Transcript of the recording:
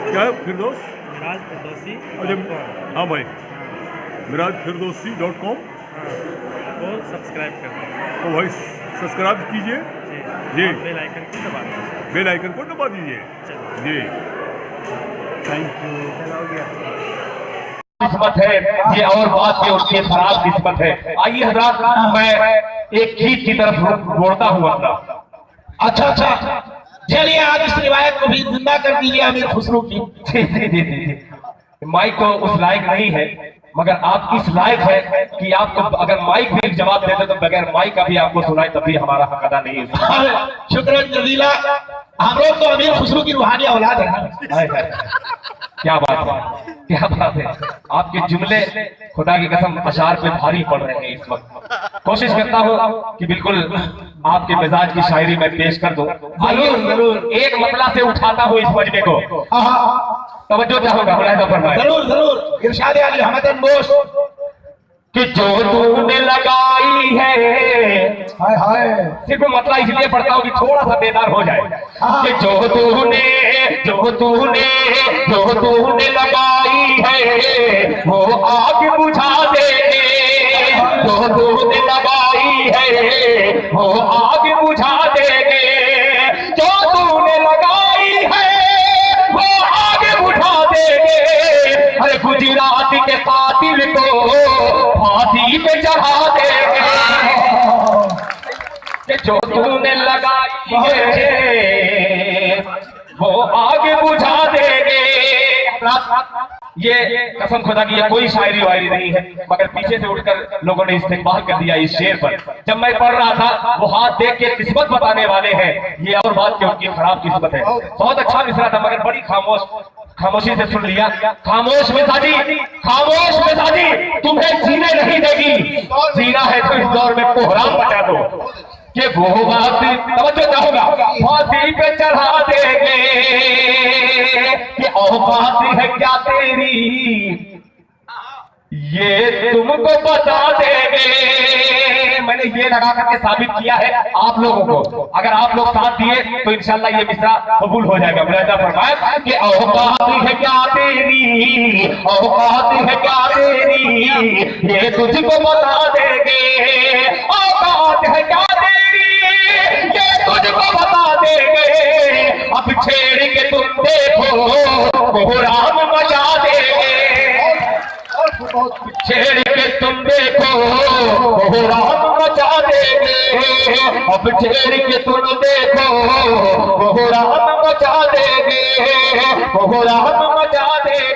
क्या है फिरदौस? मिराज फिरदौसी। अच्छा, हाँ भाई, mirazfirdausi.com को सब्सक्राइब कर दें। तो भाई सब्सक्राइब कीजिए जी, बेल आइकन को दबा दें। बेल आइकन को दबा दीजिए जी। Thank you. किस्मत है ये, और बात ये उसकी खराब किस्मत है। आइए हजरात, मैं एक गीत की तरफ बोलता हूँ अपना। अच्छा, चलिए आज इस रिवायत को भी जिंदा कर दीजिए अमीर खुसरो की। माइक तो उस लायक नहीं है, मगर आप इस लायक है कि आपको अगर माइक भी जवाब देते तो बगैर माइक का भी आपको सुनाए तब भी हमारा हक अदा नहीं है। शुक्रिया जजीला, हम लोग तो अमीर खुसरो की रूहानी औलाद है। क्या बात है, क्या बात है। आपके जुमले खुदा की कसम अशार पे भारी पड़ रहे हैं इस वक्त। कोशिश करता हूँ कि बिल्कुल आपके मिजाज की शायरी में पेश कर दूं। आइए जरूर एक मतला से उठाता हूँ इस मजमे को। तवज्जो चाहूंगा, मुलाहिजा फरमाएं। जरूर इरशाद अली हमदन बोश कि जो तूने लगाई है, हाय हाय, सिर्फ मतलब इसलिए पढ़ता हूँ कि थोड़ा सा बेदार हो जाए। कि जो तूने लगाई है वो आग बुझा देंगे। जो तूने लगाई है वो आग बुझा देंगे। जो तूने लगाई है वो आग बुझा देंगे। अरे गुजरात के कातिल को फांसी पे चढ़ा देंगे। जो तूने लगाई है वो आगे बुझा देंगे। ये कसम खुदा की ये कोई शायरी वायरी नहीं है, मगर पीछे से उठकर लोगों ने इस्तेमाल कर दिया इस शेर पर। जब मैं पढ़ रहा था वो हाथ देख के किस्मत बताने वाले हैं, ये और बात की उनकी खराब किस्मत है। बहुत अच्छा मिसरा था मगर बड़ी खामोशी से सुन लिया। खामोश मिजाजी, खामोश मिजाजी तुम्हें जीने नहीं देगी। जीना है तो इस दौर में कोहराम बचा दो। कि वो बात तवज्जो चाहूंगा, फांसी पे चढ़ा देंगे। कि औकात है क्या तेरी ये तुमको बता देंगे। मैंने ये लगा करके साबित किया है आप लोगों को। अगर आप लोग साथ दिए तो इंशाल्लाह ये मिसरा कबूल हो जाएगा। मुलाहिजा फरमाएं कि औकात है क्या तेरी, औकात है क्या तेरी ये तुझको बता देंगे। औकात है क्या तेरी ये तुझको बता देंगे। अब छेड़ के तुम देखो कोहराम मचा देंगे। छेड़ के तुम देखो कोहराम मचा देंगे। अब छेड़ के तुम देखो कोहराम मचा देंगे। कोहराम मचा देंगे।